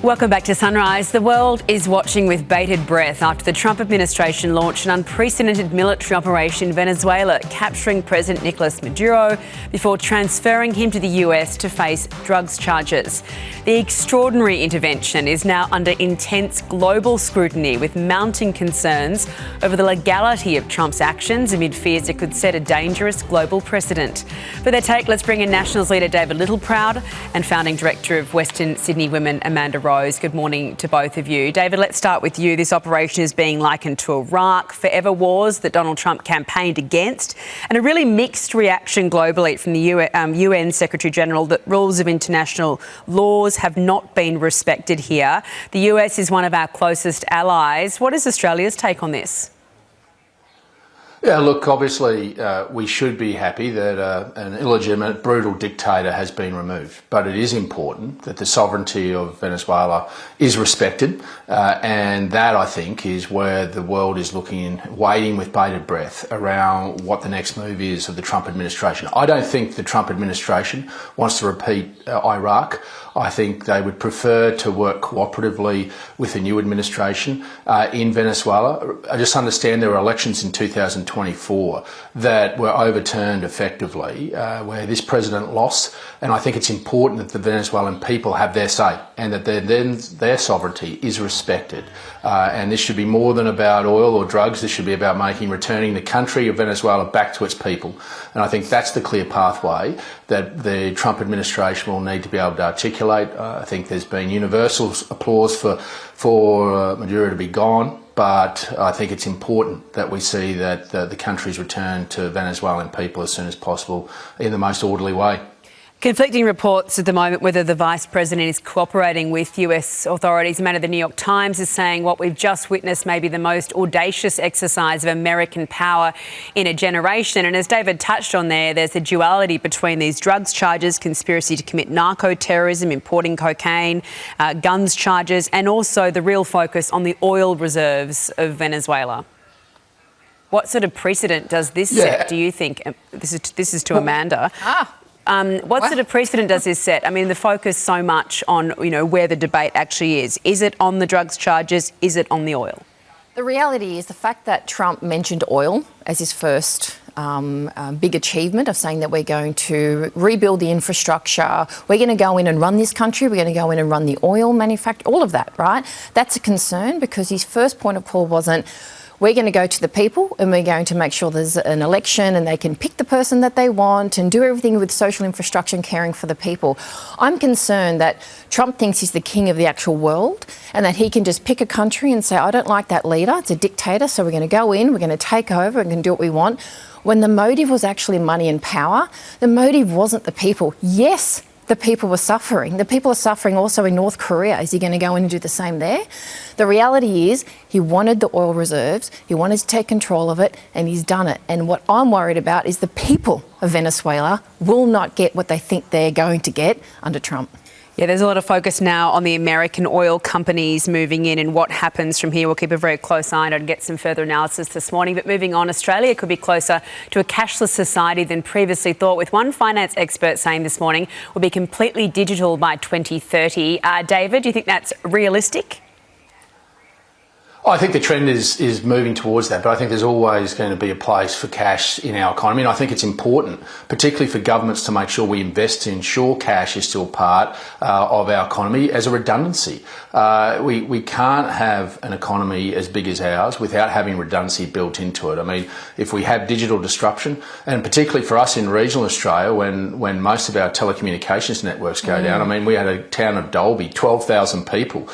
Welcome back to Sunrise. The world is watching with bated breath after the Trump administration launched an unprecedented military operation in Venezuela, capturing President Nicolas Maduro before transferring him to the US to face drugs charges. The extraordinary intervention is now under intense global scrutiny, with mounting concerns over the legality of Trump's actions amid fears it could set a dangerous global precedent. For their take, let's bring in Nationals leader David Littleproud and founding director of Western Sydney Women, Amanda Rose. Good morning to both of you. David, let's start with you. This operation is being likened to Iraq, forever wars that Donald Trump campaigned against, and a really mixed reaction globally from the UN Secretary General that rules of international laws have not been respected here. The US is one of our closest allies. What is Australia's take on this? Yeah, look, obviously we should be happy that an illegitimate, brutal dictator has been removed. But it is important that the sovereignty of Venezuela is respected. And that, I think, is where the world is looking, waiting with bated breath around what the next move is of the Trump administration. I don't think the Trump administration wants to repeat Iraq. I think they would prefer to work cooperatively with the new administration in Venezuela. I just understand there were elections in 2024 that were overturned effectively, where this president lost. And I think it's important that the Venezuelan people have their say and that their sovereignty is respected. And this should be more than about oil or drugs. This should be about returning the country of Venezuela back to its people. And I think that's the clear pathway that the Trump administration will need to be able to articulate. I think there's been universal applause for Maduro to be gone, but I think it's important that we see that the country's return to Venezuelan people as soon as possible in the most orderly way. Conflicting reports at the moment whether the Vice President is cooperating with US authorities. A man of the New York Times is saying what we've just witnessed may be the most audacious exercise of American power in a generation. And as David touched on there's a duality between these drugs charges, conspiracy to commit narco-terrorism, importing cocaine, guns charges, and also the real focus on the oil reserves of Venezuela. What sort of precedent does this set, do you think? This is to Amanda. What sort of precedent does this set? I mean, the focus so much on, where the debate actually is. Is it on the drugs charges? Is it on the oil? The reality is the fact that Trump mentioned oil as his first big achievement of saying that we're going to rebuild the infrastructure, we're going to go in and run this country, we're going to go in and run the oil manufacture, all of that, right? That's a concern because his first point of call wasn't, we're going to go to the people and we're going to make sure there's an election and they can pick the person that they want and do everything with social infrastructure and caring for the people. I'm concerned that Trump thinks he's the king of the actual world and that he can just pick a country and say, I don't like that leader, it's a dictator, so we're going to go in, we're going to take over, we're going to do what we want. When the motive was actually money and power, the motive wasn't the people. Yes, the people were suffering. The people are suffering also in North Korea. Is he going to go in and do the same there? The reality is he wanted the oil reserves, he wanted to take control of it, and he's done it. And what I'm worried about is the people of Venezuela will not get what they think they're going to get under Trump. Yeah, there's a lot of focus now on the American oil companies moving in and what happens from here. We'll keep a very close eye on it and get some further analysis this morning. But moving on, Australia could be closer to a cashless society than previously thought, with one finance expert saying this morning we'll be completely digital by 2030. David, do you think that's realistic? I think the trend is moving towards that, but I think there's always going to be a place for cash in our economy. And I think it's important, particularly for governments, to make sure we invest to ensure cash is still part of our economy as a redundancy. We can't have an economy as big as ours without having redundancy built into it. I mean, if we have digital disruption, and particularly for us in regional Australia, when most of our telecommunications networks go down, I mean, we had a town of Dalby, 12,000 people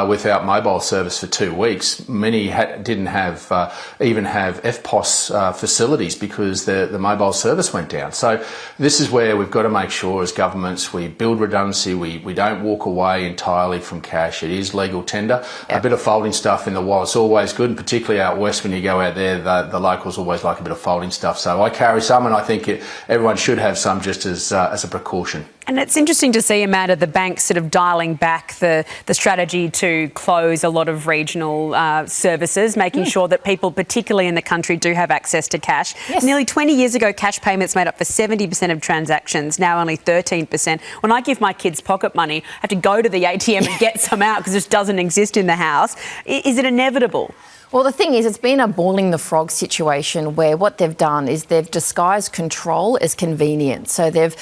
without mobile service for 2 weeks. Many didn't have even have FPOS facilities because the mobile service went down. So this is where we've got to make sure as governments we build redundancy, we don't walk away entirely from cash. It is legal tender. Yep. A bit of folding stuff in the wallet's always good, and particularly out west when you go out there, the locals always like a bit of folding stuff. So I carry some, and I think everyone should have some just as a precaution. And it's interesting to see, Amanda, the banks sort of dialing back the strategy to close a lot of regional services, making sure that people, particularly in the country, do have access to cash. Yes. Nearly 20 years ago, cash payments made up for 70% of transactions, now only 13%. When I give my kids pocket money, I have to go to the ATM and get some out because it just doesn't exist in the house. Is it inevitable? Well, the thing is, it's been a boiling the frog situation where what they've done is they've disguised control as convenient. So they've,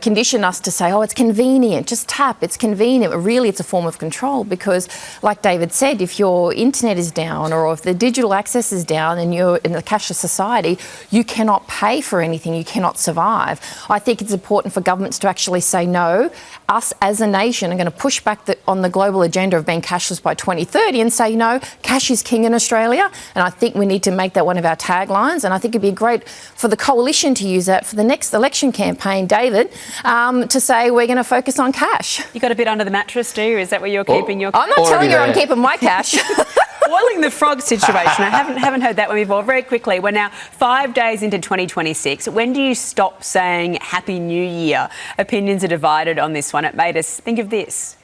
conditioned us to say, oh, it's convenient, just tap, it's convenient. But really, it's a form of control because, like David said, if your internet is down or if the digital access is down and you're in a cashless society, you cannot pay for anything, you cannot survive. I think it's important for governments to actually say, no, us as a nation are going to push back on the global agenda of being cashless by 2030 and say, no, cash is king in Australia, and I think we need to make that one of our taglines, and I think it'd be great for the coalition to use that for the next election campaign, David, to say we're going to focus on cash. You got a bit under the mattress, do you? Is that where you're keeping your cash? I'm not telling you I'm keeping my cash. Boiling the frog situation. I haven't heard that one before. Very quickly, we're now 5 days into 2026. When do you stop saying Happy New Year? Opinions are divided on this one. It made us think of this.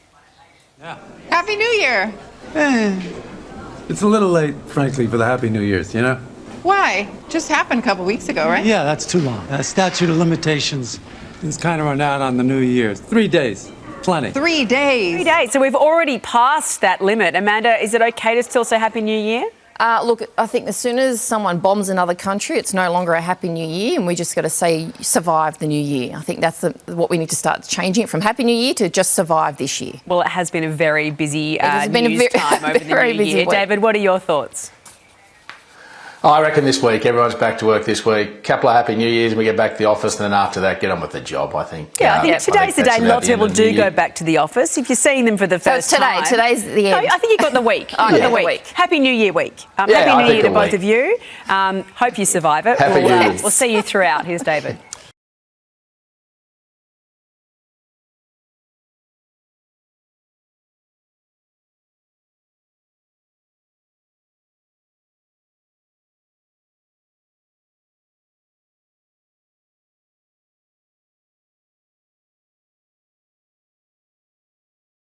Yeah. Happy New Year. It's a little late, frankly, for the Happy New Year's, Why? Just happened a couple weeks ago, right? Yeah, that's too long. Statute of limitations is kind of run out on the New Year's. 3 days. Plenty. 3 days. 3 days. So we've already passed that limit. Amanda, is it okay to still say Happy New Year? Look, I think as soon as someone bombs another country, it's no longer a Happy New Year, and we just got to say survive the new year. I think that's what we need to start changing it from Happy New Year to just survive this year. Well, it has been a very busy time over the very new busy year. week. David, what are your thoughts? I reckon this week, everyone's back to work this week. Couple of Happy New Years and we get back to the office, and then after that, get on with the job, I think. Yeah, I think today's the day lots of people do go back to the office. If you're seeing them for the first time. Today's the end. No, I think you've got the week. The week. Happy New Year week. I Happy New think Year to a both week. of you. Hope you survive it. Happy New Year. We'll see you throughout. Here's David.